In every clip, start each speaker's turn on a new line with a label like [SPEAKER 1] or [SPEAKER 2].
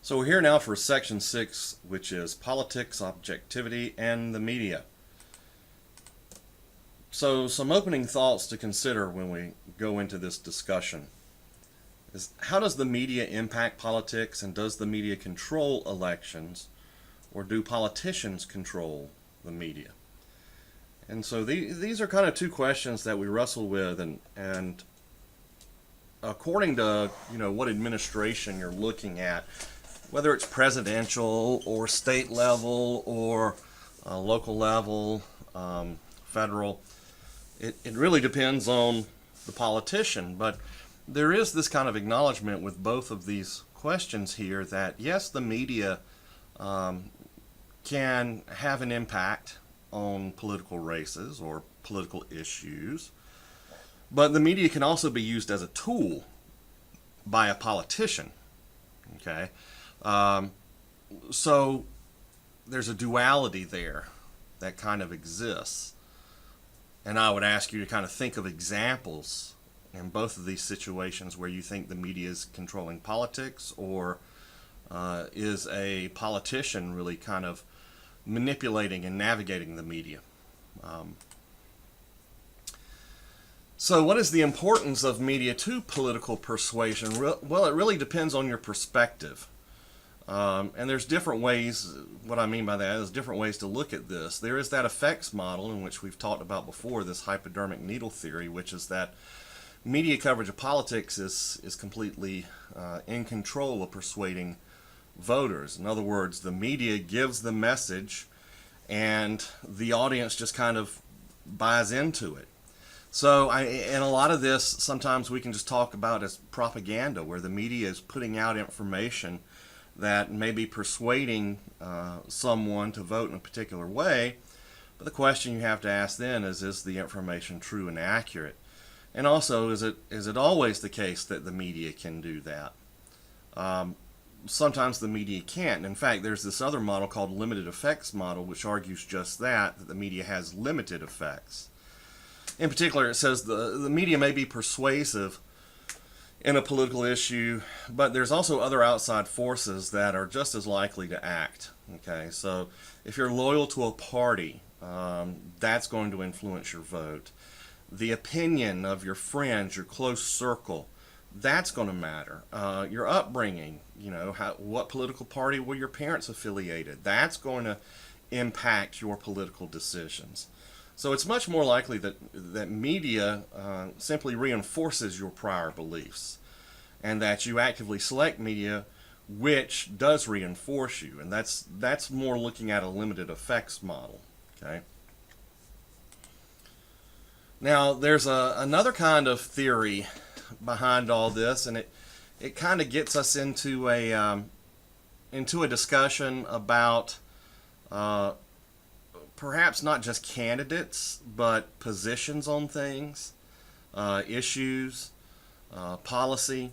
[SPEAKER 1] So we're here now for section 6, which is politics, objectivity, and the media. So some opening thoughts to consider when we go into this discussion is, how does the media impact politics, and does the media control elections, or do politicians control the media? And so these are kind of two questions that we wrestle with, and according to what administration you're looking at, whether it's presidential or state level or local level, federal, it really depends on the politician. But there is this kind of acknowledgement with both of these questions here that yes, the media can have an impact on political races or political issues, but the media can also be used as a tool by a politician. Okay, so there's a duality there that kind of exists, and I would ask you to kind of think of examples in both of these situations where you think the media is controlling politics, or is a politician really kind of manipulating and navigating the media. So what is the importance of media to political persuasion? Well, it really depends on your perspective. And there's different ways. What I mean by that is different ways to look at this. There is that effects model in which we've talked about before, this hypodermic needle theory, which is that media coverage of politics is completely in control of persuading voters. In other words, the media gives the message and the audience just kind of buys into it. So and a lot of this sometimes we can just talk about as propaganda, where the media is putting out information that may be persuading someone to vote in a particular way. But the question you have to ask then is the information true and accurate? And also, is it always the case that the media can do that? Sometimes the media can't. In fact, there's this other model called limited effects model, which argues just that the media has limited effects. In particular, it says the media may be persuasive in a political issue, but there's also other outside forces that are just as likely to act. Okay, so if you're loyal to a party, that's going to influence your vote. The opinion of your friends, your close circle, that's going to matter. Your upbringing, what political party were your parents affiliated, that's going to impact your political decisions. So it's much more likely that media simply reinforces your prior beliefs, and that you actively select media which does reinforce you. And that's more looking at a limited effects model. Okay. Now there's another kind of theory behind all this, and it kind of gets us into a discussion about perhaps not just candidates, but positions on things, issues, policy.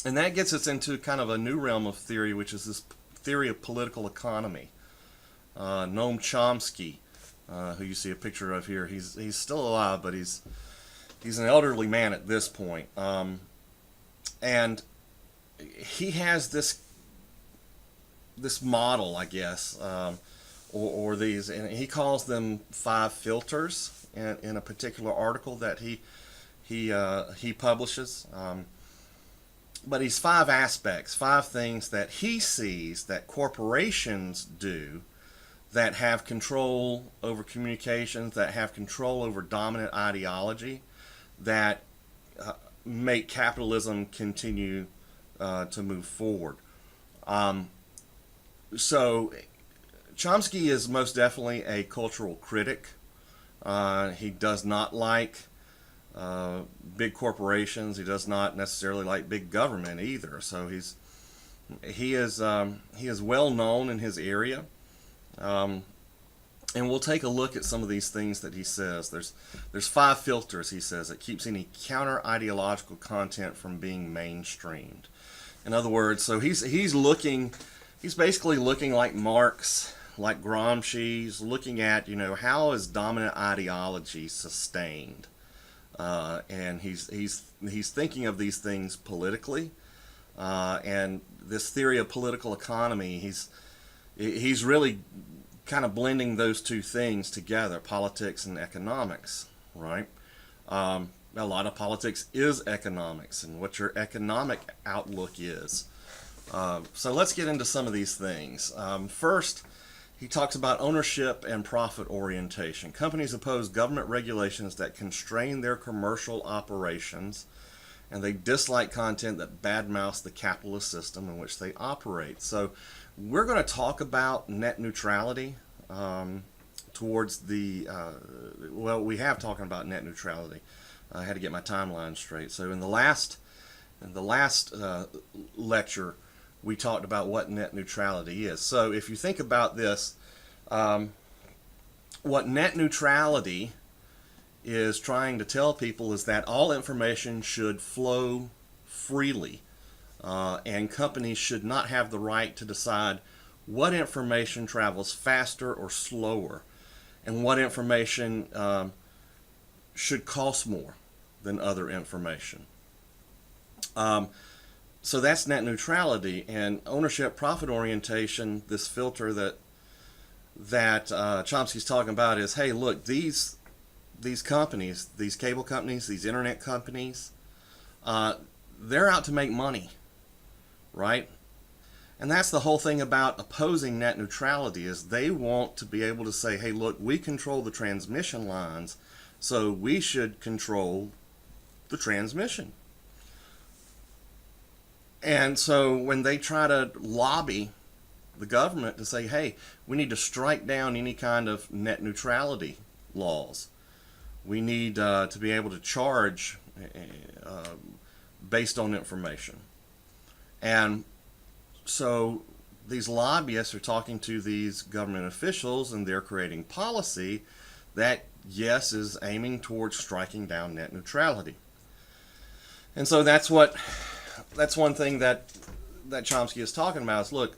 [SPEAKER 1] And that gets us into kind of a new realm of theory, which is this theory of political economy. Noam Chomsky, who you see a picture of here, he's still alive, but he's an elderly man at this point. And he has this model, I guess, or these, and he calls them 5 filters in a particular article that he publishes. But he's 5 aspects, 5 things that he sees that corporations do that have control over communications, that have control over dominant ideology, that make capitalism continue to move forward. So Chomsky is most definitely a cultural critic. He does not like big corporations. He does not necessarily like big government either. So he is well known in his area. And we'll take a look at some of these things that he says. There's 5 filters, he says, that keeps any counter ideological content from being mainstreamed. In other words, so he's basically looking like Marx, like Gramsci. He's looking at how is dominant ideology sustained, and he's thinking of these things politically, and this theory of political economy. He's really kind of blending those two things together, politics and economics, right? A lot of politics is economics and what your economic outlook is. So let's get into some of these things. First, he talks about ownership and profit orientation. Companies oppose government regulations that constrain their commercial operations, and they dislike content that badmouths the capitalist system in which they operate. So we're going to talk about net neutrality towards the, we have talking about net neutrality. I had to get my timeline straight. So in the last lecture, we talked about what net neutrality is. So if you think about this, what net neutrality is trying to tell people is that all information should flow freely, and companies should not have the right to decide what information travels faster or slower, and what information should cost more than other information. So that's net neutrality. And ownership profit orientation, this filter that Chomsky's talking about is, hey, look, these companies, these cable companies, these internet companies, they're out to make money, right? And that's the whole thing about opposing net neutrality, is they want to be able to say, hey, look, we control the transmission lines, so we should control the transmission. And so when they try to lobby the government to say, hey, we need to strike down any kind of net neutrality laws, we need to be able to charge based on information. And so these lobbyists are talking to these government officials, and they're creating policy that, yes, is aiming towards striking down net neutrality. And so that's one thing that Chomsky is talking about is, look,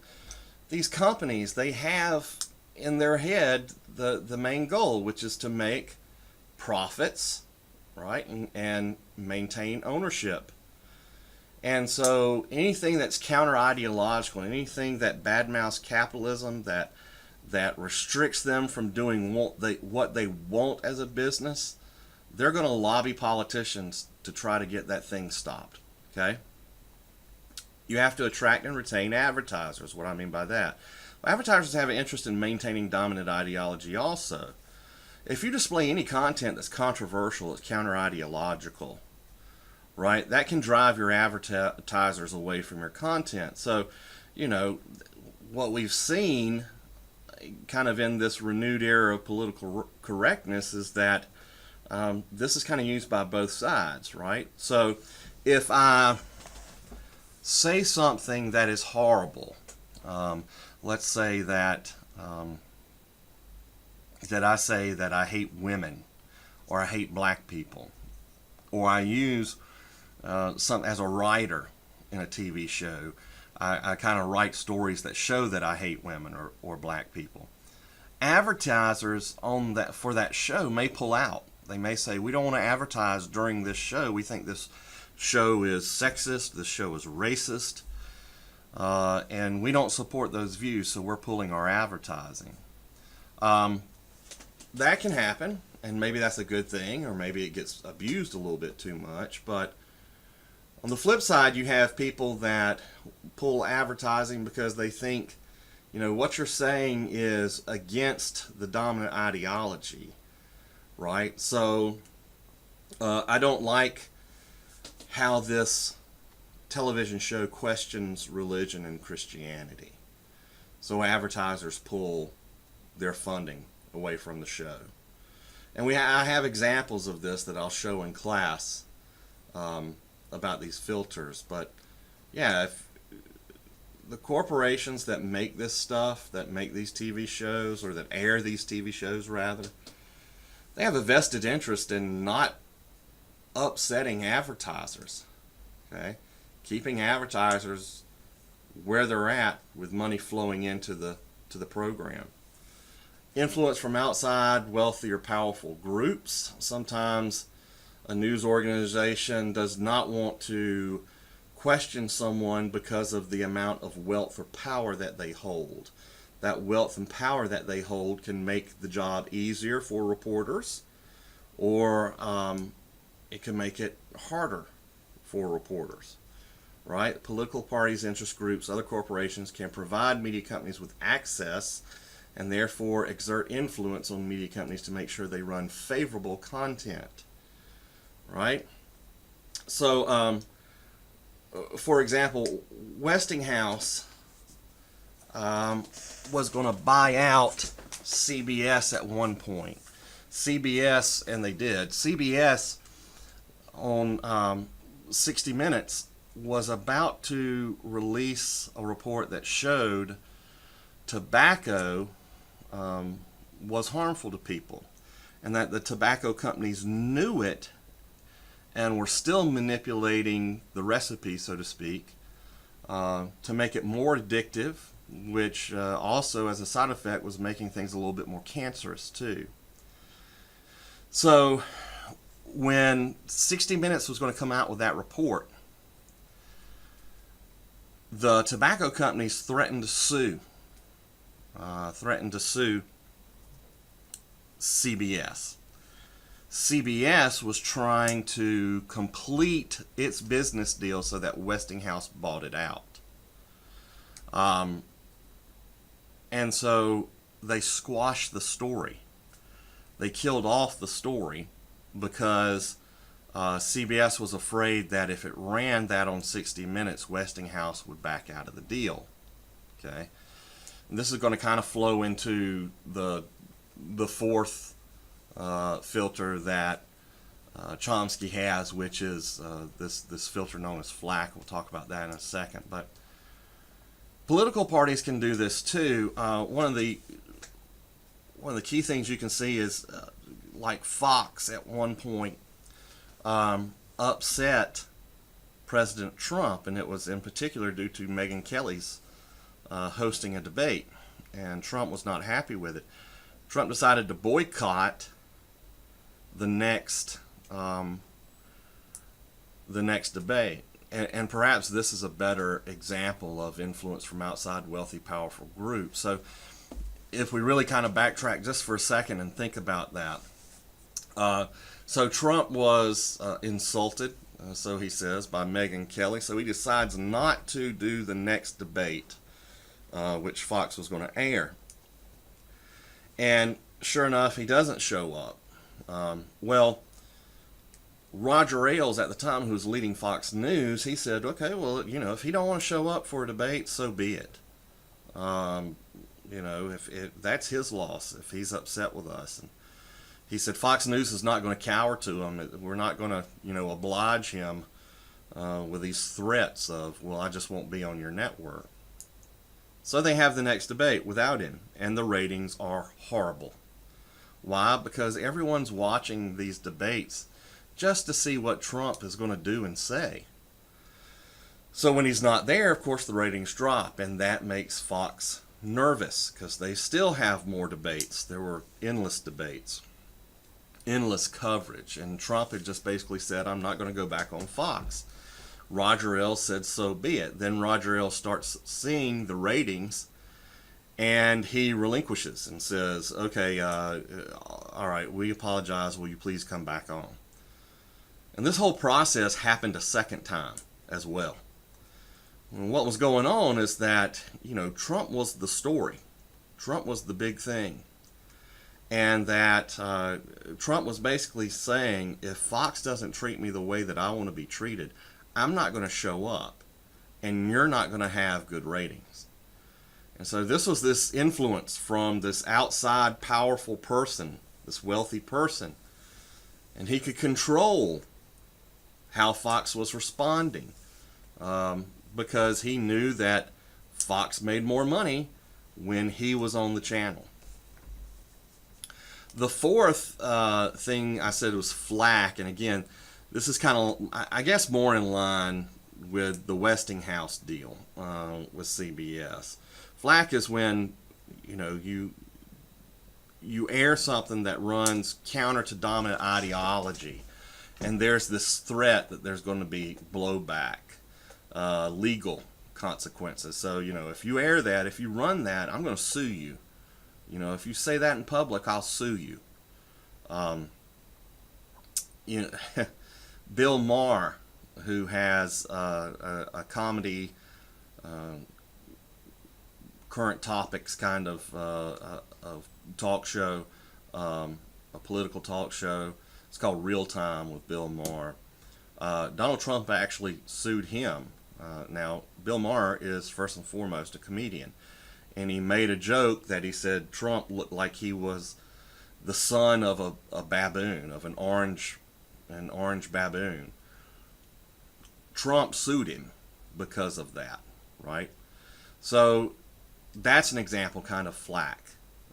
[SPEAKER 1] these companies, they have in their head the main goal, which is to make profits, right, and maintain ownership. And so anything that's counter-ideological, anything that badmouths capitalism, that restricts them from doing what they want as a business, they're going to lobby politicians to try to get that thing stopped. Okay? You have to attract and retain advertisers. What I mean by that, well, advertisers have an interest in maintaining dominant ideology also. If you display any content that's controversial, that's counter-ideological, right, that can drive your advertisers away from your content. So, what we've seen kind of in this renewed era of political correctness is that this is kind of used by both sides, right? So if I say something that is horrible, let's say that I say that I hate women, or I hate black people, or I use some as a writer in a TV show, I kind of write stories that show that I hate women or black people. Advertisers for that show may pull out. They may say, we don't want to advertise during this show. We think this show is sexist, this show is racist, and we don't support those views, so we're pulling our advertising. That can happen, and maybe that's a good thing, or maybe it gets abused a little bit too much. But on the flip side, you have people that pull advertising because they think, what you're saying is against the dominant ideology, right? So I don't like how this television show questions religion and Christianity. So advertisers pull their funding away from the show. And I have examples of this that I'll show in class about these filters. But yeah, if the corporations that make this stuff, that make these TV shows, or that air these TV shows rather, they have a vested interest in not upsetting advertisers, okay? Keeping advertisers where they're at with money flowing into the program. Influence from outside wealthy or powerful groups. Sometimes a news organization does not want to question someone because of the amount of wealth or power that they hold. That wealth and power that they hold can make the job easier for reporters, or it can make it harder for reporters, right? Political parties, interest groups, other corporations can provide media companies with access and therefore exert influence on media companies to make sure they run favorable content, right? So, for example, Westinghouse was going to buy out CBS at one point. CBS, and they did. CBS on 60 Minutes was about to release a report that showed tobacco was harmful to people, and that the tobacco companies knew it and were still manipulating the recipe, so to speak, to make it more addictive, which also, as a side effect, was making things a little bit more cancerous too. So when 60 Minutes was going to come out with that report, the tobacco companies threatened to sue CBS. CBS was trying to complete its business deal so that Westinghouse bought it out. And so they squashed the story. They killed off the story because CBS was afraid that if it ran that on 60 Minutes, Westinghouse would back out of the deal. Okay, and this is going to kind of flow into the fourth filter that Chomsky has, which is this filter known as FLAC. We'll talk about that in a second. But political parties can do this too. One of the key things you can see is like Fox at one point upset President Trump, and it was in particular due to Megyn Kelly's hosting a debate, and Trump was not happy with it. Trump decided to boycott the next debate, and perhaps this is a better example of influence from outside wealthy, powerful groups. So if we really kind of backtrack just for a second and think about that. So Trump was insulted, so he says, by Megyn Kelly. So he decides not to do the next debate, which Fox was going to air. And sure enough, he doesn't show up. Well, Roger Ailes at the time, who was leading Fox News, he said, okay, well, if he don't want to show up for a debate, so be it. If that's his loss, if he's upset with us. And he said Fox News is not going to cower to him. We're not going to, oblige him with these threats of, well, I just won't be on your network. So they have the next debate without him, and the ratings are horrible. Why? Because everyone's watching these debates just to see what Trump is going to do and say. So when he's not there, of course, the ratings drop, and that makes Fox nervous because they still have more debates. There were endless debates, endless coverage, and Trump had just basically said, I'm not going to go back on Fox. Roger Ailes said, so be it. Then Roger Ailes starts seeing the ratings, and he relinquishes and says, okay, all right, we apologize. Will you please come back on? And this whole process happened a second time as well. And what was going on is that, Trump was the story. Trump was the big thing. And that Trump was basically saying, if Fox doesn't treat me the way that I want to be treated, I'm not going to show up, and you're not going to have good ratings. And so this was this influence from this outside powerful person, this wealthy person, and he could control how Fox was responding because he knew that Fox made more money when he was on the channel. The fourth thing I said was FLAC, and again, this is kind of, I guess, more in line with the Westinghouse deal with CBS. FLAC is when, you air something that runs counter to dominant ideology, and there's this threat that there's going to be blowback. legal consequences. So, if you air that, if you run that, I'm going to sue you. If you say that in public, I'll sue you. Um, you know, Bill Maher, who has a comedy, current topics kind of talk show, a political talk show. It's called Real Time with Bill Maher. Donald Trump actually sued him. Now, Bill Maher is first and foremost a comedian, and he made a joke that he said Trump looked like he was the son of a baboon, of an orange baboon. Trump sued him because of that, right? So that's an example kind of flack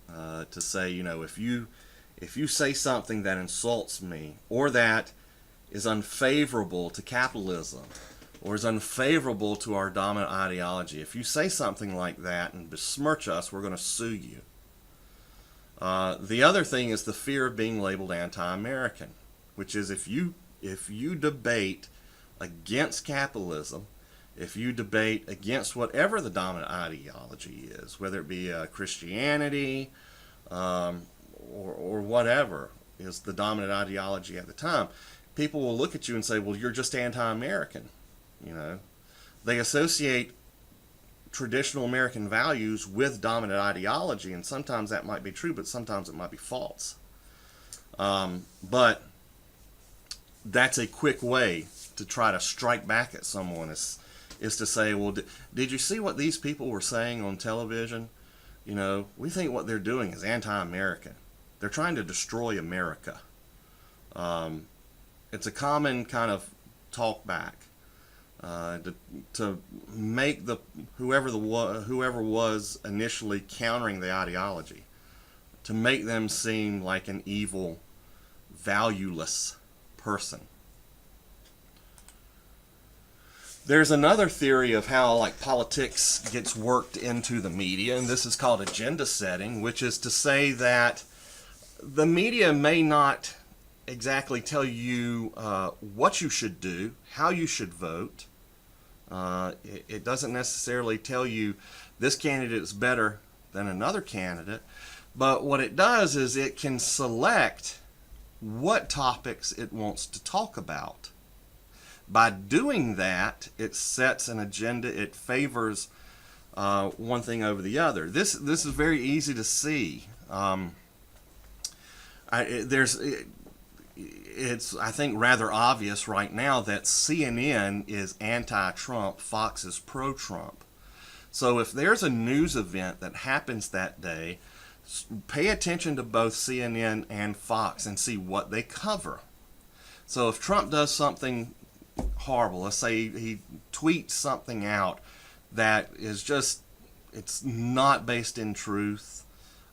[SPEAKER 1] to say, if you say something that insults me or that is unfavorable to capitalism or is unfavorable to our dominant ideology, if you say something like that and besmirch us, we're going to sue you. The other thing is the fear of being labeled anti-American, which is if you debate against capitalism, if you debate against whatever the dominant ideology is, whether it be Christianity or whatever is the dominant ideology at the time, people will look at you and say, well, you're just anti-American. They associate traditional American values with dominant ideology, and sometimes that might be true, but sometimes it might be false. But that's a quick way to try to strike back at someone is to say, well, did you see what these people were saying on television? We think what they're doing is anti-American. They're trying to destroy America. It's a common kind of talk back to make whoever was initially countering the ideology, to make them seem like an evil, valueless person. There's another theory of how politics gets worked into the media, and this is called agenda setting, which is to say that the media may not exactly tell you what you should do, how you should vote. It doesn't necessarily tell you this candidate is better than another candidate, but what it does is it can select what topics it wants to talk about. By doing that, it sets an agenda. It favors one thing over the other. This is very easy to see. It's I think rather obvious right now that CNN is anti-Trump, Fox is pro-Trump. So if there's a news event that happens that day, pay attention to both CNN and Fox and see what they cover. So if Trump does something horrible, let's say he tweets something out that is just, it's not based in truth,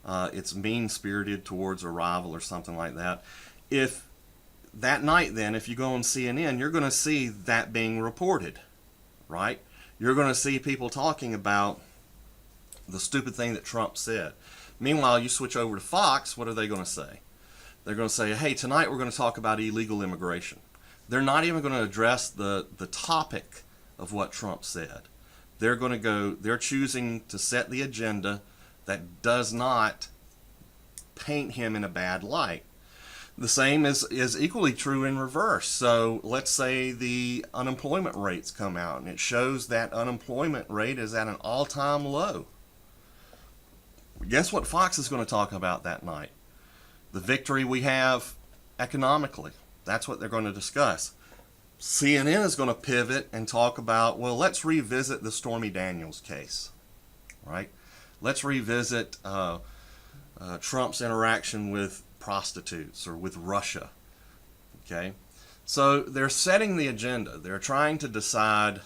[SPEAKER 1] it's mean-spirited towards a rival or something like that, if that night then, if you go on CNN, you're going to see that being reported, right? You're going to see people talking about the stupid thing that Trump said. Meanwhile, you switch over to Fox, what are they going to say? They're going to say, hey, tonight we're going to talk about illegal immigration. They're not even going to address the topic of what Trump said. They're choosing to set the agenda that does not paint him in a bad light. The same is equally true in reverse. So let's say the unemployment rates come out and it shows that unemployment rate is at an all-time low. Guess what Fox is going to talk about that night? The victory we have economically. That's what they're going to discuss. CNN is going to pivot and talk about, well, let's revisit the Stormy Daniels case, right? Let's revisit Trump's interaction with prostitutes or with Russia, okay? So they're setting the agenda. They're trying to decide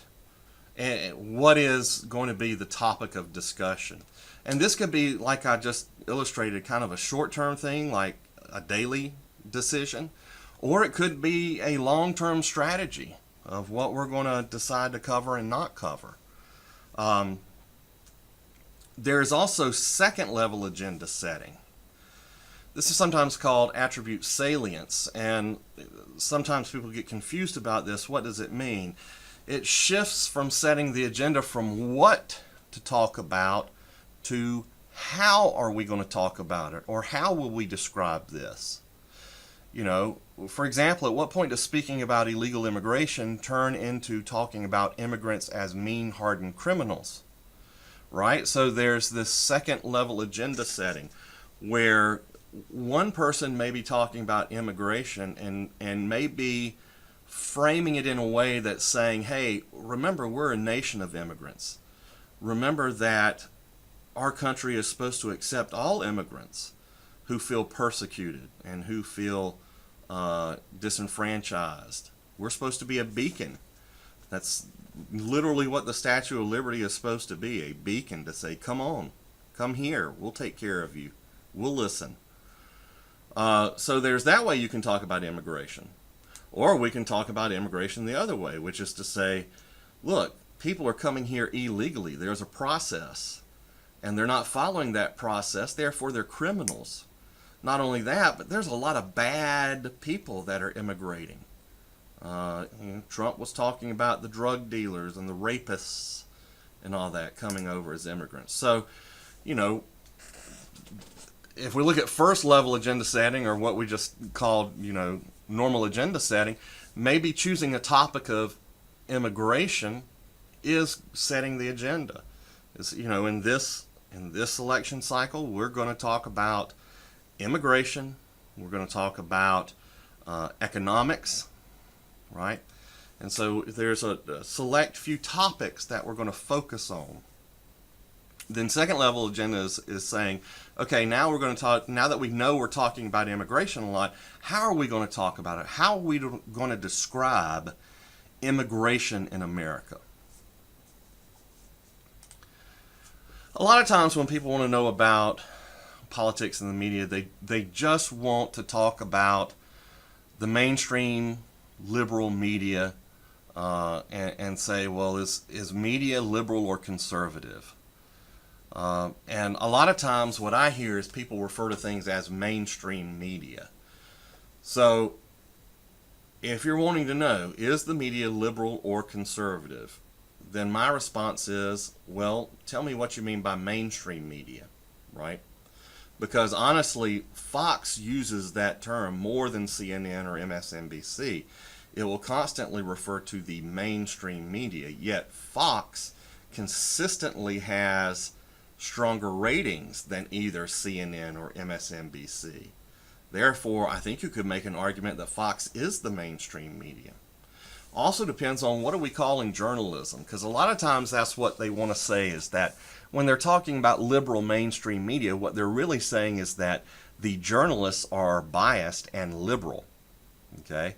[SPEAKER 1] what is going to be the topic of discussion. And this could be, like I just illustrated, kind of a short-term thing, like a daily decision, or it could be a long-term strategy of what we're going to decide to cover and not cover. There's also second-level agenda setting. This is sometimes called attribute salience, and sometimes people get confused about this. What does it mean? It shifts from setting the agenda from what to talk about to how are we going to talk about it, or how will we describe this. You know, for example, at what point does speaking about illegal immigration turn into talking about immigrants as mean, hardened criminals? Right? So there's this second level agenda setting where one person may be talking about immigration and may be framing it in a way that's saying, hey, remember, we're a nation of immigrants. Remember that our country is supposed to accept all immigrants who feel persecuted and who feel disenfranchised. We're supposed to be a beacon. That's literally what the Statue of Liberty is supposed to be, a beacon to say, come on, come here, we'll take care of you, we'll listen. So there's that way you can talk about immigration. Or we can talk about immigration the other way, which is to say, look, people are coming here illegally. There's a process, and they're not following that process, therefore they're criminals. Not only that, but there's a lot of bad people that are immigrating. Trump was talking about the drug dealers and the rapists and all that coming over as immigrants. So, you know, if we look at first level agenda setting, or what we just called, you know, normal agenda setting, maybe choosing a topic of immigration is setting the agenda. Is, you know, in this election cycle, we're going to talk about immigration. We're going to talk about economics, right? And so there's a select few topics that we're going to focus on. Then second level agenda is saying, okay, now we're going to talk, now that we know we're talking about immigration a lot, how are we going to talk about it? How are we going to describe immigration in America? A lot of times when people want to know about politics in the media, they just want to talk about the mainstream liberal media and say, well, is media liberal or conservative? And a lot of times what I hear is people refer to things as mainstream media. So if you're wanting to know, is the media liberal or conservative, then my response is, well, tell me what you mean by mainstream media, right? Because honestly, Fox uses that term more than CNN or MSNBC. It will constantly refer to the mainstream media, yet Fox consistently has stronger ratings than either CNN or MSNBC. Therefore, I think you could make an argument that Fox is the mainstream media. Also depends on what are we calling journalism, because a lot of times that's what they want to say, is that when they're talking about liberal mainstream media, what they're really saying is that the journalists are biased and liberal. Okay?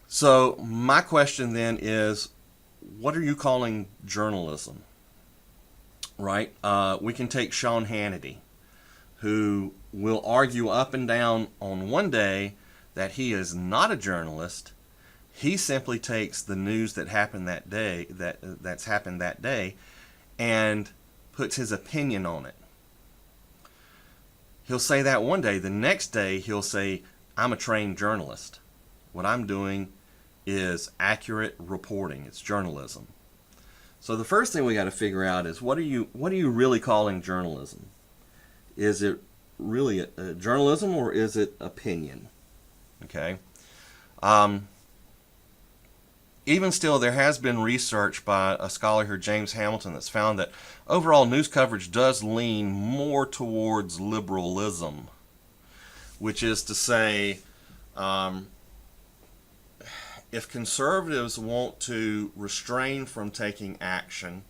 [SPEAKER 1] So my question then is, what are you calling journalism? Right? We can take Sean Hannity, who will argue up and down on one day that he is not a journalist. He simply takes the news that happened that day, that's happened that day, and puts his opinion on it. He'll say that one day. The next day he'll say, I'm a trained journalist. What I'm doing is accurate reporting. It's journalism. So the first thing we got to figure out is, what are you really calling journalism? Is it really a journalism, or is it opinion? Okay. Even still, there has been research by a scholar here, James Hamilton, that's found that overall news coverage does lean more towards liberalism, which is to say, if conservatives want to restrain from taking action,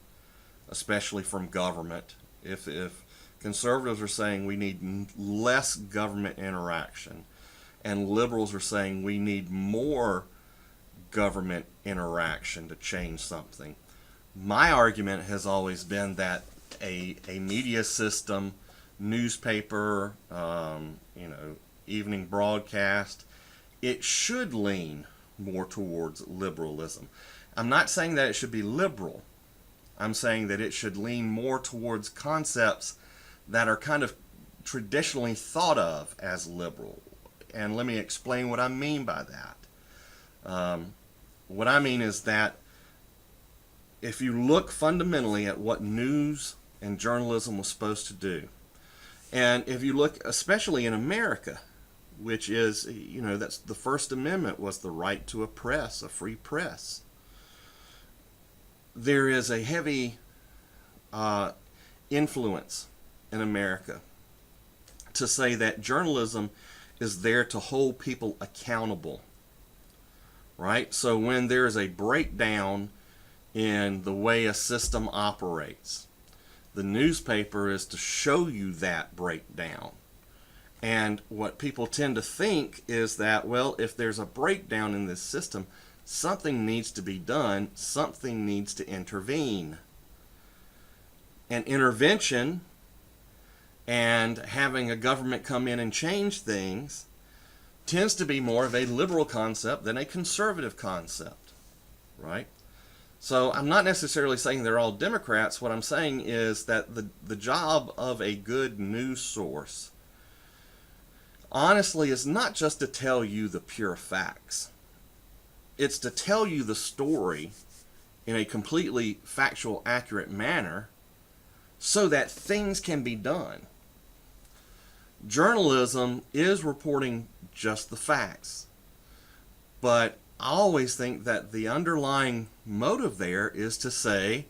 [SPEAKER 1] especially from government, if conservatives are saying we need less government interaction, and liberals are saying we need more government interaction to change something, my argument has always been that a media system, newspaper, evening broadcast, it should lean more towards liberalism. I'm not saying that it should be liberal. I'm saying that it should lean more towards concepts that are kind of traditionally thought of as liberal. And let me explain what I mean by that. What I mean is that if you look fundamentally at what news and journalism was supposed to do, and if you look especially in America, which is, that's the First Amendment was the right to a press, a free press. There is a heavy influence in America to say that journalism is there to hold people accountable, right? So when there is a breakdown in the way a system operates, the newspaper is to show you that breakdown. And what people tend to think is that, well, if there's a breakdown in this system, something needs to be done, something needs to intervene. And intervention and having a government come in and change things tends to be more of a liberal concept than a conservative concept, right? So I'm not necessarily saying they're all Democrats. What I'm saying is that the job of a good news source, honestly, is not just to tell you the pure facts. It's to tell you the story in a completely factual, accurate manner so that things can be done. Journalism is reporting just the facts, but I always think that the underlying motive there is to say,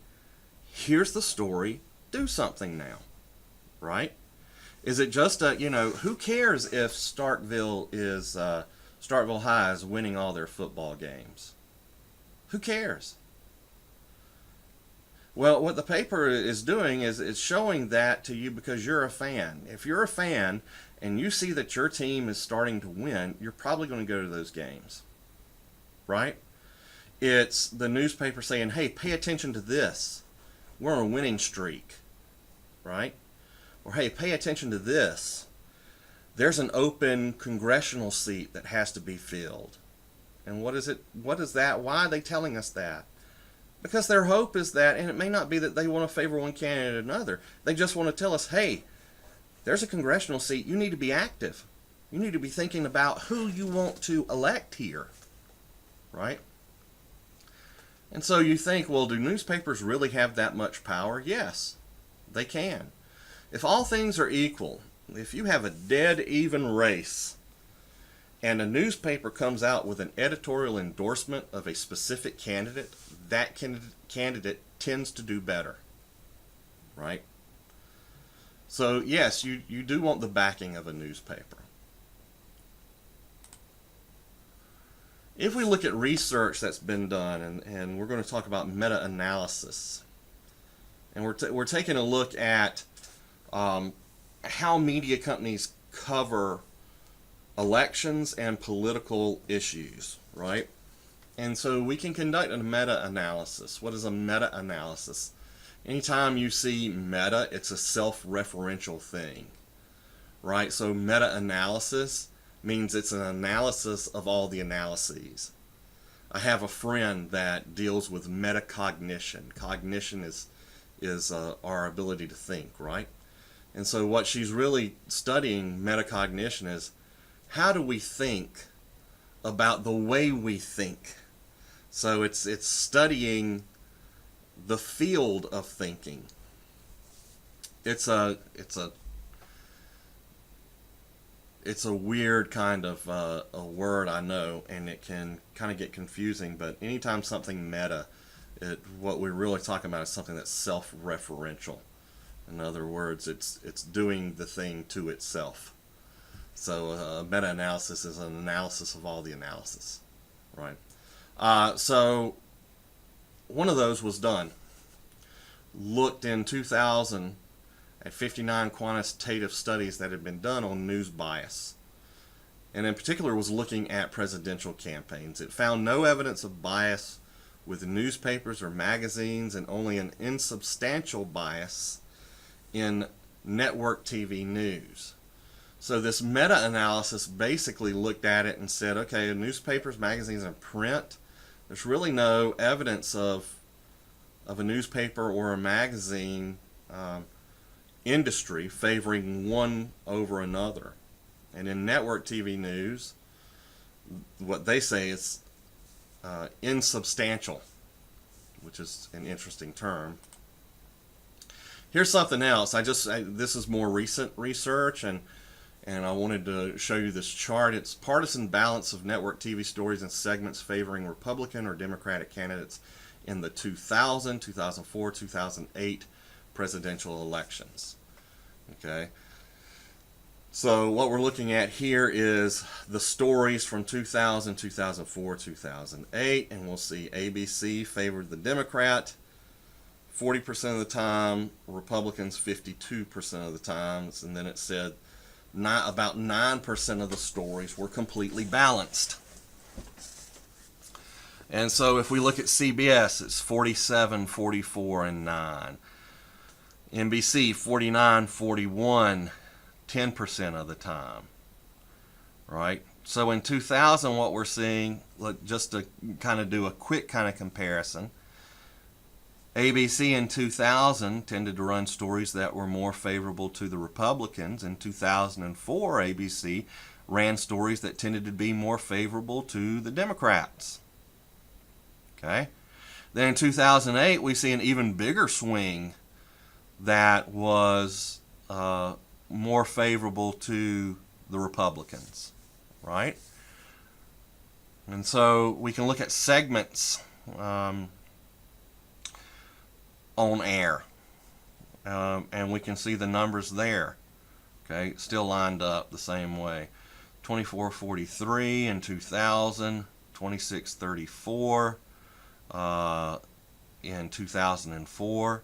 [SPEAKER 1] here's the story, do something now, right? Is it just who cares if Starkville High is winning all their football games? Who cares? Well, what the paper is doing is it's showing that to you because you're a fan. If you're a fan and you see that your team is starting to win, you're probably going to go to those games, right? It's the newspaper saying, hey, pay attention to this. We're on a winning streak, right? Or, hey, pay attention to this. There's an open congressional seat that has to be filled. And what is it? What is that? Why are they telling us that? Because their hope is that, and it may not be that they want to favor one candidate or another. They just want to tell us, hey, there's a congressional seat. You need to be active. You need to be thinking about who you want to elect here, right? And so you think, well, do newspapers really have that much power? Yes, they can. If all things are equal, if you have a dead even race, and a newspaper comes out with an editorial endorsement of a specific candidate, that candidate tends to do better, right? So yes, you do want the backing of a newspaper. If we look at research that's been done, and we're going to talk about meta-analysis, and we're taking a look at how media companies cover elections and political issues, right? And so we can conduct a meta-analysis. What is a meta-analysis? Anytime you see meta, it's a self-referential thing, right? So meta-analysis means it's an analysis of all the analyses. I have a friend that deals with metacognition. Cognition is our ability to think, right? And so what she's really studying metacognition is how do we think about the way we think. So it's studying the field of thinking. It's a weird kind of a word, I know, and it can kind of get confusing, but anytime something meta, what we're really talking about is something that's self-referential. In other words, it's doing the thing to itself. So meta-analysis is an analysis of all the analysis, right? So one of those was done. Looked in 2000 at 59 quantitative studies that had been done on news bias, and in particular was looking at presidential campaigns. It found no evidence of bias with newspapers or magazines, and only an insubstantial bias in network TV news. So this meta-analysis basically looked at it and said, okay, in newspapers, magazines, and print, there's really no evidence of a newspaper or a magazine industry favoring one over another. And in network TV news, what they say is insubstantial. which is an interesting term. Here's something else. This is more recent research, and I wanted to show you this chart. It's partisan balance of network TV stories and segments favoring Republican or Democratic candidates in the 2000, 2004, 2008 presidential elections. Okay. So what we're looking at here is the stories from 2000, 2004, 2008, and we'll see ABC favored the Democrat 40% of the time, Republicans 52% of the time, and then it said about 9% of the stories were completely balanced. And so if we look at CBS, it's 47, 44, and 9. NBC, 49, 41, 10% of the time. Right? So in 2000, what we're seeing, just to kind of do a quick kind of comparison, ABC in 2000 tended to run stories that were more favorable to the Republicans. In 2004, ABC ran stories that tended to be more favorable to the Democrats. Okay? Then in 2008, we see an even bigger swing that was more favorable to the Republicans. Right? And so we can look at segments on air, and we can see the numbers there. Okay, still lined up the same way. 24:43 in 2000, 26:34 in 2004.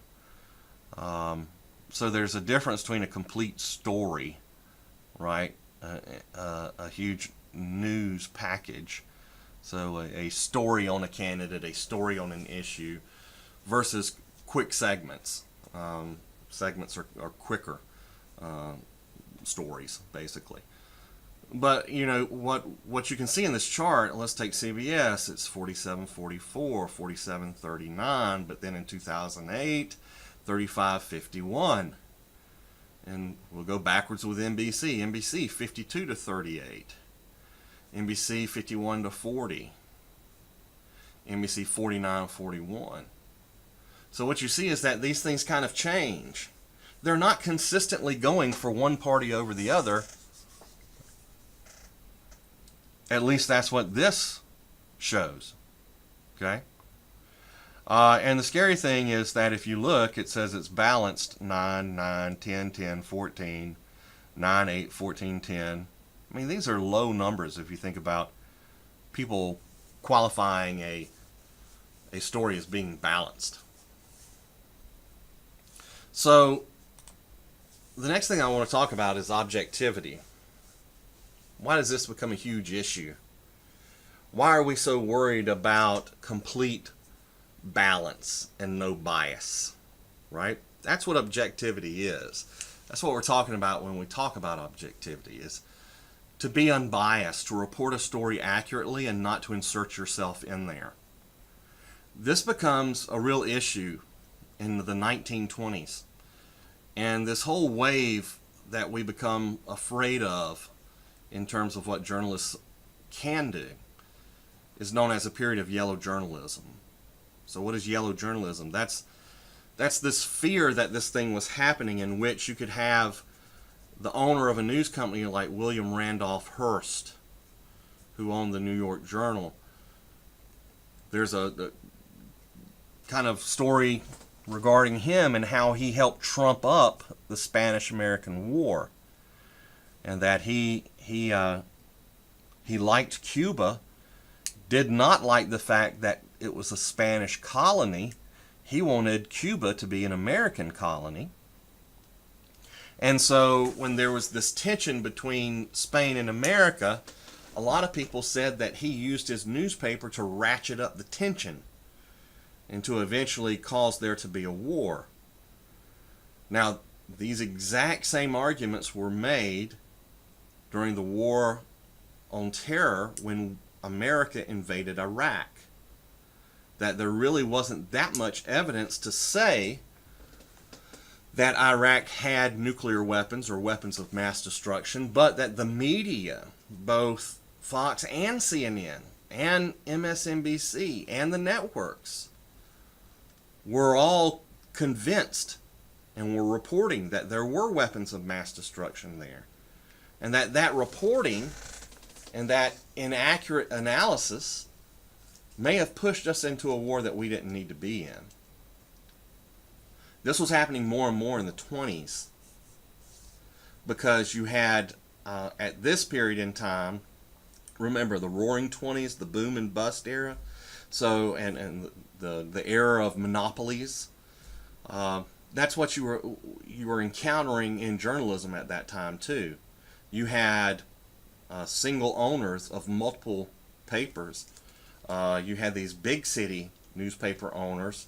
[SPEAKER 1] So there's a difference between a complete story, right? A huge news package. So a story on a candidate, a story on an issue, versus quick segments. Segments are quicker stories, basically. But you know what you can see in this chart. Let's take CBS. It's 47-44, 47-39, but then in 2008, 35-51. And we'll go backwards with NBC. NBC 52-38. NBC 51-40. NBC 49-41. So what you see is that these things kind of change. They're not consistently going for one party over the other. At least that's what this shows. Okay? And the scary thing is that if you look, it says it's balanced 9, 9, 10, 10, 14, 9, 8, 14, 10. I mean, these are low numbers if you think about people qualifying a story as being balanced. So, the next thing I want to talk about is objectivity. Why does this become a huge issue? Why are we so worried about complete balance and no bias? Right? That's what objectivity is. That's what we're talking about when we talk about objectivity, is to be unbiased, to report a story accurately and not to insert yourself in there. This becomes a real issue in the 1920s. And this whole wave that we become afraid of in terms of what journalists can do is known as a period of yellow journalism. So what is yellow journalism? That's this fear that this thing was happening, in which you could have the owner of a news company like William Randolph Hearst, who owned the New York Journal. There's a kind of story regarding him and how he helped trump up the Spanish-American War, and that he liked Cuba, did not like the fact that it was a Spanish colony. He wanted Cuba to be an American colony. And so when there was this tension between Spain and America, a lot of people said that he used his newspaper to ratchet up the tension and to eventually cause there to be a war. Now, these exact same arguments were made during the War on Terror when America invaded Iraq. That there really wasn't that much evidence to say that Iraq had nuclear weapons or weapons of mass destruction, but that the media, both Fox and CNN and MSNBC and the networks, were all convinced and were reporting that there were weapons of mass destruction there. And that reporting and that inaccurate analysis may have pushed us into a war that we didn't need to be in. This was happening more and more in the 20s because you had, at this period in time, remember the Roaring Twenties, the boom and bust era, so and the era of monopolies. That's what you were encountering in journalism at that time too. You had single owners of multiple papers. You had these big city newspaper owners,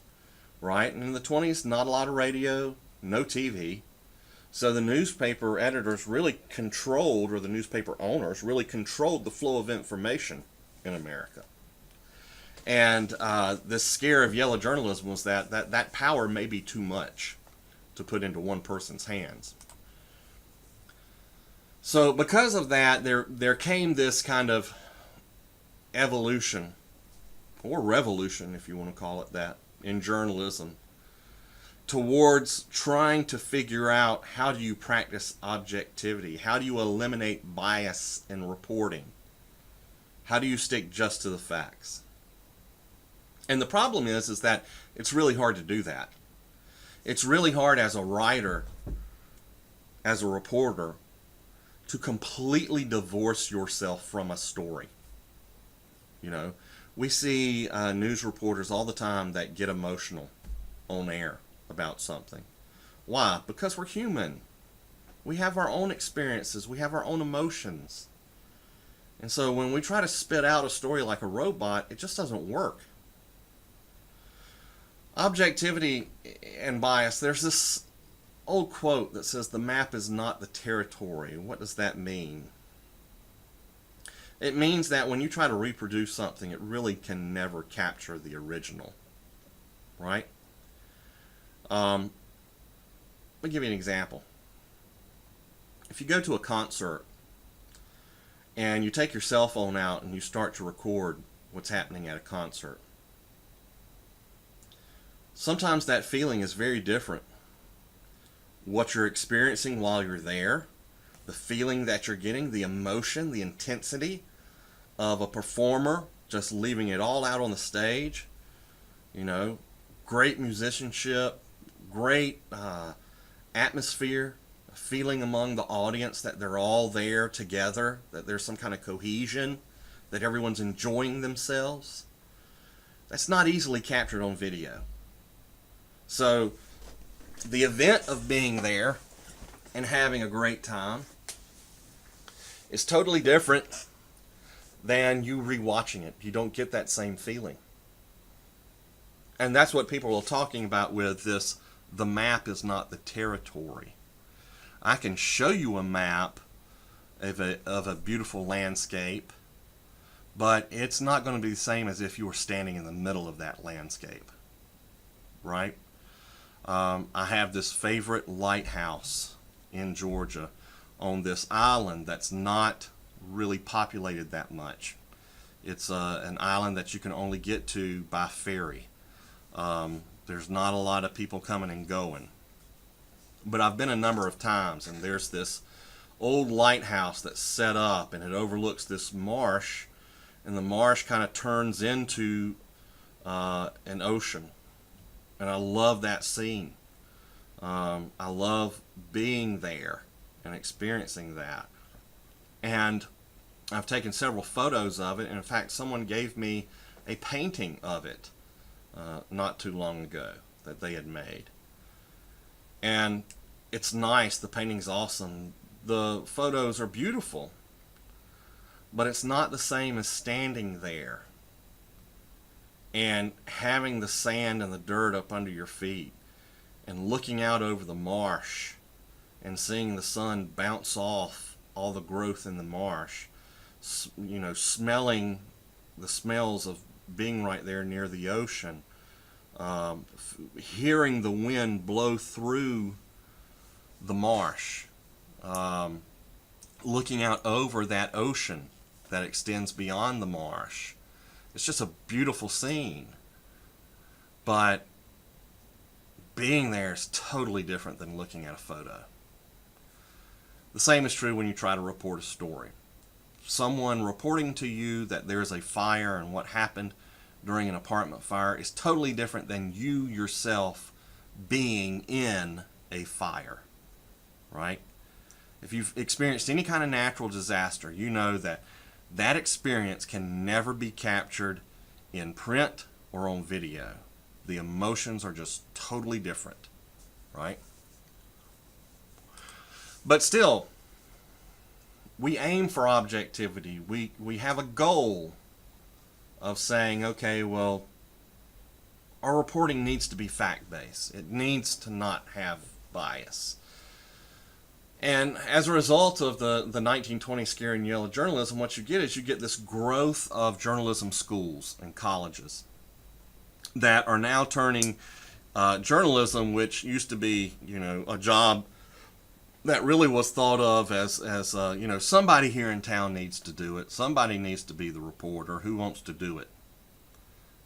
[SPEAKER 1] right? And in the 20s, not a lot of radio, no TV. So the newspaper editors really controlled, or the newspaper owners really controlled the flow of information in America. And this scare of yellow journalism was that power may be too much to put into one person's hands. So because of that, there came this kind of evolution, or revolution if you want to call it that, in journalism, towards trying to figure out how do you practice objectivity, how do you eliminate bias in reporting, how do you stick just to the facts. And the problem is that it's really hard to do that. It's really hard as a writer, as a reporter, to completely divorce yourself from a story. You know, we see news reporters all the time that get emotional on air about something. Why? Because we're human. We have our own experiences. We have our own emotions. And so when we try to spit out a story like a robot, it just doesn't work. Objectivity and bias, there's this old quote that says the map is not the territory. What does that mean? It means that when you try to reproduce something, it really can never capture the original, right? Let me give you an example. If you go to a concert and you take your cell phone out and you start to record what's happening at a concert, sometimes that feeling is very different. What you're experiencing while you're there, the feeling that you're getting, the emotion, the intensity of a performer just leaving it all out on the stage, you know, great musicianship, great atmosphere, a feeling among the audience that they're all there together, that there's some kind of cohesion, that everyone's enjoying themselves. That's not easily captured on video. So the event of being there and having a great time is totally different than you rewatching it. You don't get that same feeling. And that's what people are talking about with this, the map is not the territory. I can show you a map of a beautiful landscape, but it's not going to be the same as if you were standing in the middle of that landscape, right? I have this favorite lighthouse in Georgia on this island that's not really populated that much. It's an island that you can only get to by ferry. There's not a lot of people coming and going. But I've been a number of times, and there's this old lighthouse that's set up, and it overlooks this marsh, and the marsh kind of turns into an ocean. And I love that scene. I love being there and experiencing that. And I've taken several photos of it, and in fact someone gave me a painting of it not too long ago that they had made. And it's nice, the painting's awesome, the photos are beautiful, but it's not the same as standing there and having the sand and the dirt up under your feet and looking out over the marsh and seeing the sun bounce off all the growth in the marsh, you know, smelling the smells of being right there near the ocean, hearing the wind blow through the marsh, looking out over that ocean that extends beyond the marsh. It's just a beautiful scene. But being there is totally different than looking at a photo. The same is true when you try to report a story. Someone reporting to you that there's a fire and what happened during an apartment fire is totally different than you yourself being in a fire, right? If you've experienced any kind of natural disaster, you know that that experience can never be captured in print or on video. The emotions are just totally different, right? But still, we aim for objectivity. We have a goal of saying, okay, well, our reporting needs to be fact-based. It needs to not have bias. And as a result of the 1920 scare and yell of journalism, what you get is you get this growth of journalism schools and colleges that are now turning journalism, which used to be, a job that really was thought of as somebody here in town needs to do it. Somebody needs to be the reporter. Who wants to do it?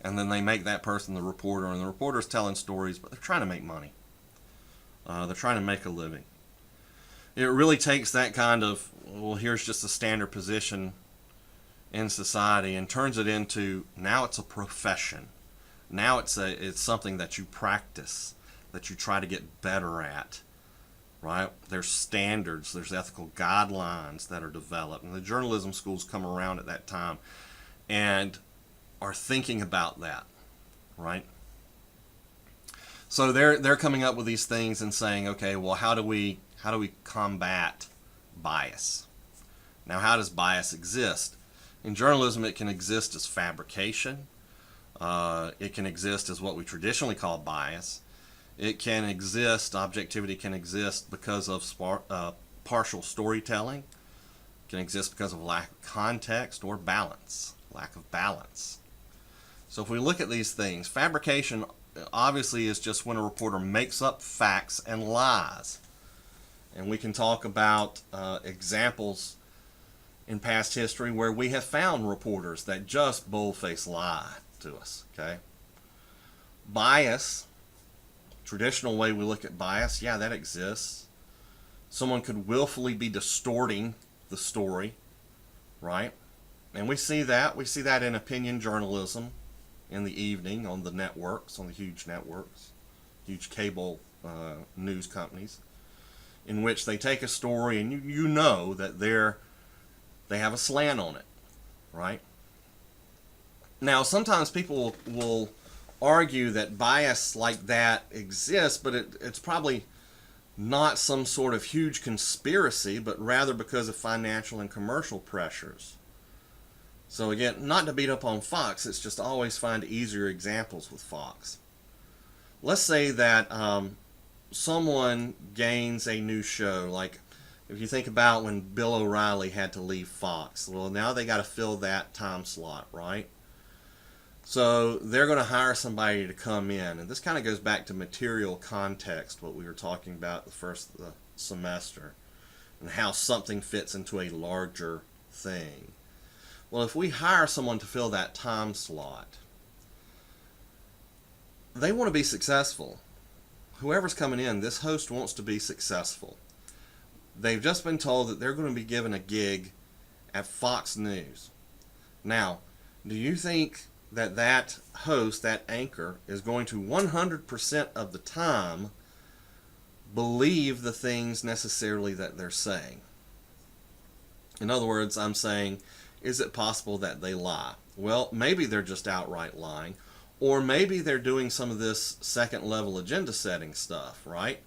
[SPEAKER 1] And then they make that person the reporter, and the reporter's telling stories, but they're trying to make money. They're trying to make a living. It really takes that kind of, well, here's just a standard position in society and turns it into, now it's a profession. Now it's something that you practice, that you try to get better at, right? There's standards, there's ethical guidelines that are developed, and the journalism schools come around at that time and are thinking about that, right? So they're coming up with these things and saying, okay, well, how do we combat bias? Now, how does bias exist? In journalism, it can exist as fabrication. It can exist as what we traditionally call bias. It can exist, objectivity can exist because of partial storytelling. It can exist because of lack of context or balance, lack of balance. So if we look at these things, fabrication obviously is just when a reporter makes up facts and lies. And we can talk about examples in past history where we have found reporters that just boldface lie to us, okay? Bias, traditional way we look at bias, yeah, that exists. Someone could willfully be distorting the story, right? And we see that in opinion journalism in the evening on the networks, on the huge networks, huge cable news companies, in which they take a story and you know that they have a slant on it, right? Now, sometimes people will argue that bias like that exists, but it's probably not some sort of huge conspiracy, but rather because of financial and commercial pressures. So again, not to beat up on Fox, it's just always find easier examples with Fox. Let's say that someone gains a new show, like if you think about when Bill O'Reilly had to leave Fox, well, now they got to fill that time slot, right? So they're going to hire somebody to come in, and this kind of goes back to material context, what we were talking about the first semester, and how something fits into a larger thing. Well, if we hire someone to fill that time slot, they want to be successful. Whoever's coming in, this host wants to be successful. They've just been told that they're going to be given a gig at Fox News. Now, do you think that host, that anchor, is going to 100% of the time believe the things necessarily that they're saying? In other words, I'm saying, is it possible that they lie? Well, maybe they're just outright lying, or maybe they're doing some of this second level agenda setting stuff, right?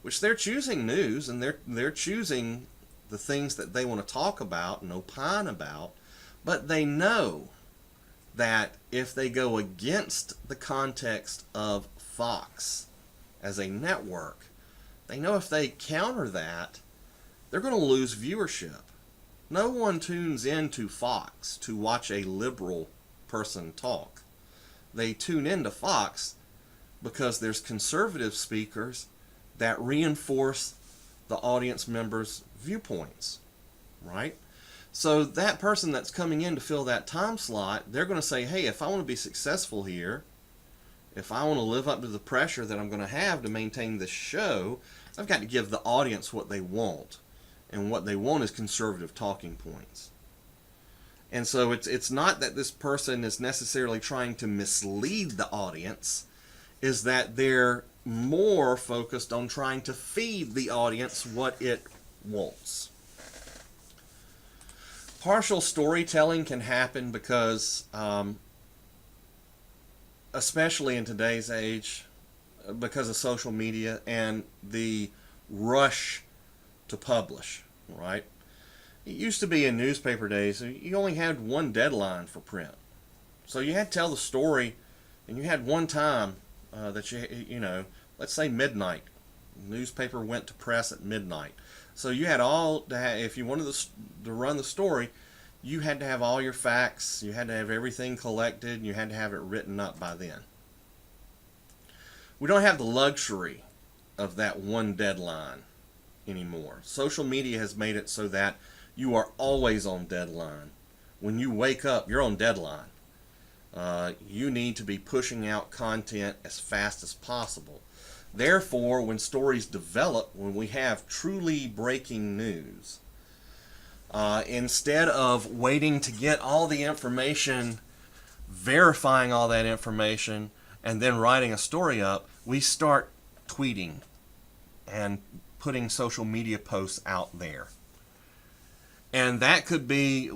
[SPEAKER 1] Which they're choosing news, and they're choosing the things that they want to talk about and opine about, but they know that if they go against the context of Fox as a network, they know if they counter that, they're going to lose viewership. No one tunes into Fox to watch a liberal person talk. They tune into Fox because there's conservative speakers that reinforce the audience members' viewpoints, right? So that person that's coming in to fill that time slot, they're going to say, hey, if I want to be successful here, If I want to live up to the pressure that I'm going to have to maintain this show, I've got to give the audience what they want. And what they want is conservative talking points. And so it's not that this person is necessarily trying to mislead the audience, is that they're more focused on trying to feed the audience what it wants. Partial storytelling can happen because, especially in today's age, because of social media and the rush to publish, right? It used to be in newspaper days, you only had one deadline for print. So you had to tell the story, and you had one time that let's say midnight. Newspaper went to press at midnight. So you had if you wanted to run the story, you had to have all your facts, you had to have everything collected, and you had to have it written up by then. We don't have the luxury of that one deadline anymore. Social media has made it so that you are always on deadline. When you wake up, you're on deadline. You need to be pushing out content as fast as possible. Therefore, when stories develop, when we have truly breaking news, instead of waiting to get all the information, verifying all that information, and then writing a story up, we start tweeting and putting social media posts out there. And that could be,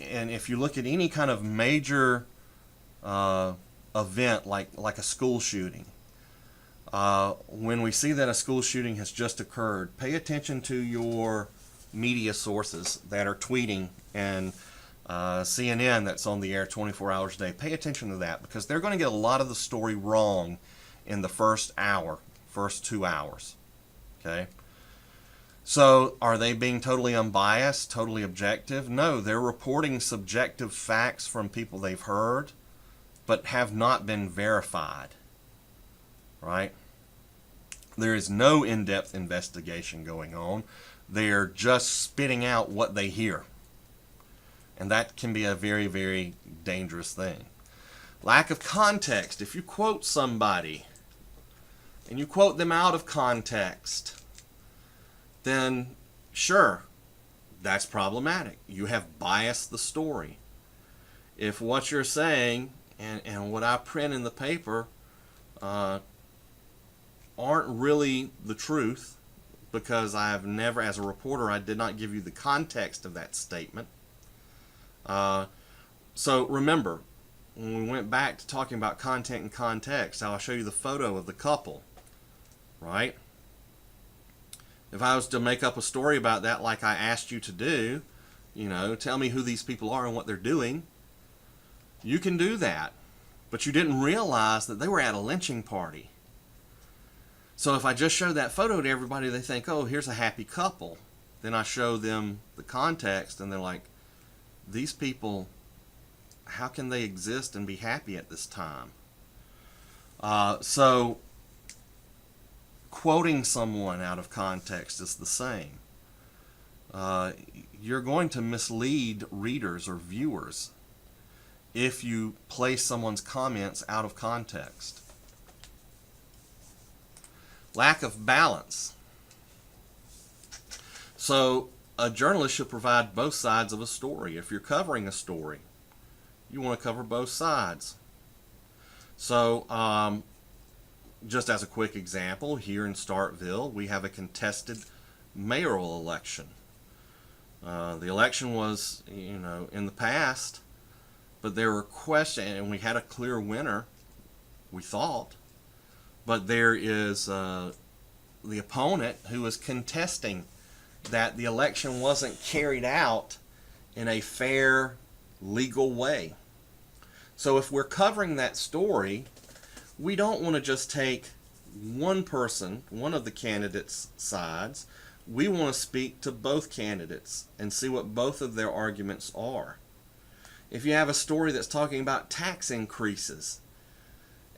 [SPEAKER 1] and if you look at any kind of major event like a school shooting, when we see that a school shooting has just occurred, pay attention to your media sources that are tweeting, and CNN that's on the air 24 hours a day. Pay attention to that, because they're going to get a lot of the story wrong in the first 2 hours. Okay? So are they being totally unbiased, totally objective? No, they're reporting subjective facts from people they've heard, but have not been verified. Right? There is no in-depth investigation going on. They're just spitting out what they hear. And that can be a very, very dangerous thing. Lack of context. If you quote somebody and you quote them out of context, then sure, that's problematic. You have biased the story. If what you're saying and what I print in the paper aren't really the truth, because I have never, as a reporter, I did not give you the context of that statement. So remember, when we went back to talking about content and context, I'll show you the photo of the couple, right? If I was to make up a story about that like I asked you to do, tell me who these people are and what they're doing, you can do that. But you didn't realize that they were at a lynching party. So if I just show that photo to everybody, they think, oh, here's a happy couple. Then I show them the context, and they're like, these people, how can they exist and be happy at this time? So quoting someone out of context is the same. You're going to mislead readers or viewers if you place someone's comments out of context. Lack of balance. So a journalist should provide both sides of a story. If you're covering a story, you want to cover both sides. So just as a quick example, here in Starkville, we have a contested mayoral election. The election was, in the past, but there were questions, and we had a clear winner, we thought. But there is the opponent who was contesting that the election wasn't carried out in a fair, legal way. So if we're covering that story, we don't want to just take one person, one of the candidates' sides. We want to speak to both candidates and see what both of their arguments are. If you have a story that's talking about tax increases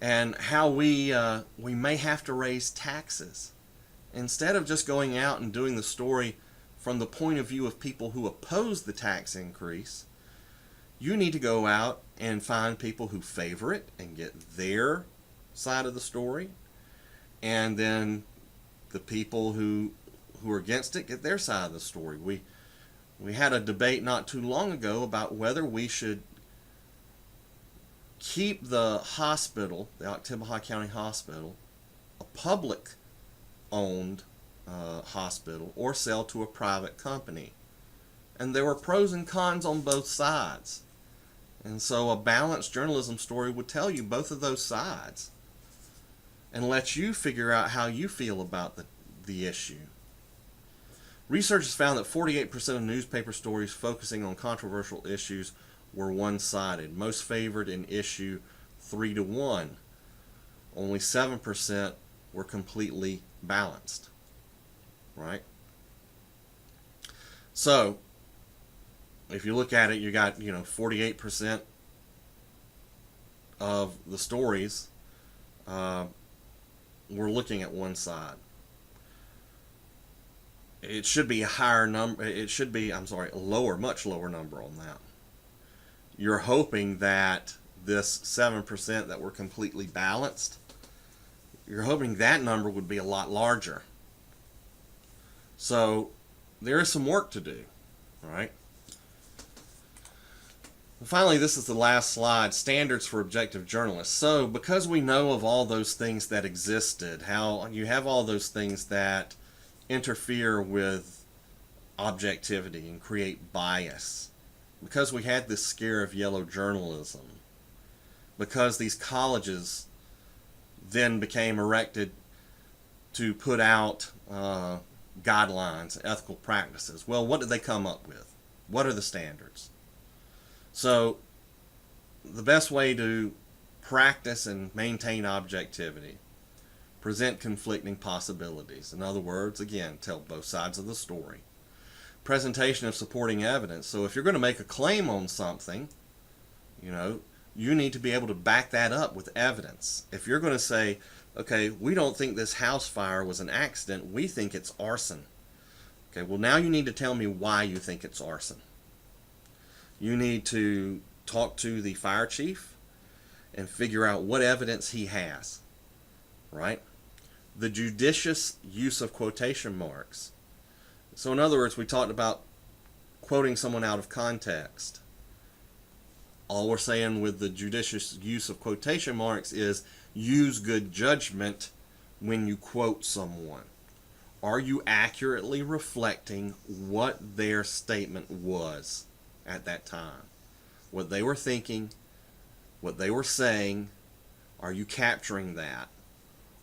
[SPEAKER 1] and how we may have to raise taxes, instead of just going out and doing the story from the point of view of people who oppose the tax increase, you need to go out and find people who favor it and get their side of the story, and then the people who are against it get their side of the story. We had a debate not too long ago about whether we should keep the hospital, the Oktibbeha County Hospital, a public owned hospital, or sell to a private company. And there were pros and cons on both sides. And so a balanced journalism story would tell you both of those sides and let you figure out how you feel about the issue. Research has found that 48% of newspaper stories focusing on controversial issues were one-sided, most favored in issue 3-1. Only 7% were completely balanced. Right? So, if you look at it, you got, 48% of the stories were looking at one side. It should be a higher number. It should be, a much lower number on that. You're hoping that this 7% that were completely balanced, you're hoping that number would be a lot larger. So there is some work to do, all right? And finally, this is the last slide, standards for objective journalists. So because we know of all those things that existed, how you have all those things that interfere with objectivity and create bias, because we had this scare of yellow journalism, because these colleges then became erected to put out guidelines, ethical practices. Well, what did they come up with? What are the standards? So the best way to practice and maintain objectivity, present conflicting possibilities. In other words, again, tell both sides of the story. Presentation of supporting evidence. So if you're going to make a claim on something, you need to be able to back that up with evidence. If you're going to say, okay, we don't think this house fire was an accident, we think it's arson. Okay, well, now you need to tell me why you think it's arson. You need to talk to the fire chief and figure out what evidence he has, right? The judicious use of quotation marks. So in other words, we talked about quoting someone out of context. All we're saying with the judicious use of quotation marks is use good judgment when you quote someone. Are you accurately reflecting what their statement was at that time? What they were thinking, what they were saying, are you capturing that?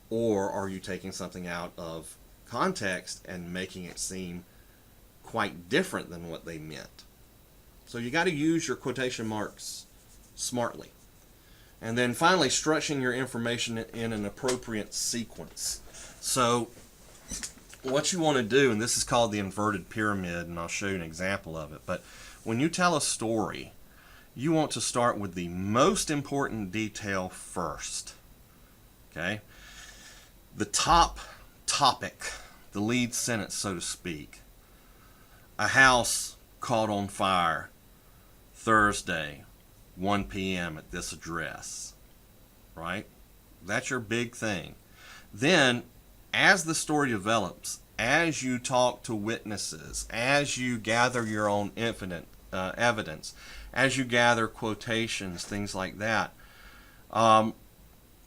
[SPEAKER 1] Or are you taking something out of context and making it seem quite different than what they meant? So you got to use your quotation marks smartly. And then finally, structuring your information in an appropriate sequence. So what you want to do, and this is called the inverted pyramid, and I'll show you an example of it, but when you tell a story, you want to start with the most important detail first. Okay? The top topic, the lead sentence, so to speak. A house caught on fire Thursday, 1 p.m. at this address. Right? That's your big thing. Then, as the story develops, as you talk to witnesses, as you gather your own evidence, as you gather quotations, things like that,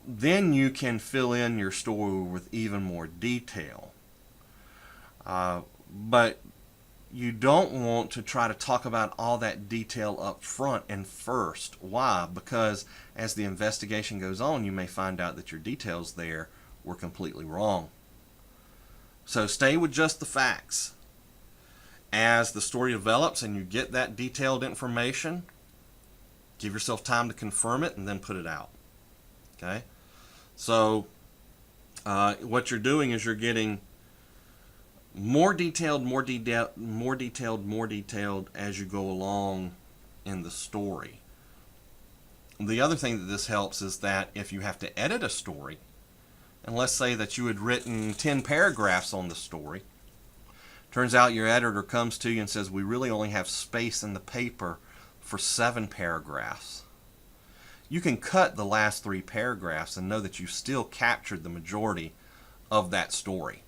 [SPEAKER 1] then you can fill in your story with even more detail. But you don't want to try to talk about all that detail up front and first. Why? Because as the investigation goes on, you may find out that your details there were completely wrong. So stay with just the facts. As the story develops and you get that detailed information, give yourself time to confirm it and then put it out. Okay? So what you're doing is you're getting more detailed as you go along in the story. The other thing that this helps is that if you have to edit a story, and let's say that you had written 10 paragraphs on the story, turns out your editor comes to you and says, we really only have space in the paper for 7 paragraphs. you can cut the last 3 paragraphs and know that you still captured the majority of that story.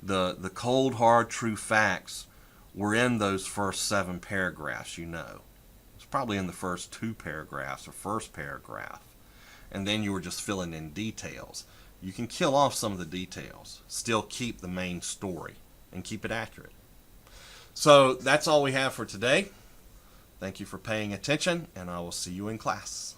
[SPEAKER 1] The cold, hard, true facts were in those first 7 paragraphs, you know. It's probably in the first 2 paragraphs or first paragraph. And then you were just filling in details. You can kill off some of the details, still keep the main story, and keep it accurate. So that's all we have for today. Thank you for paying attention, and I will see you in class.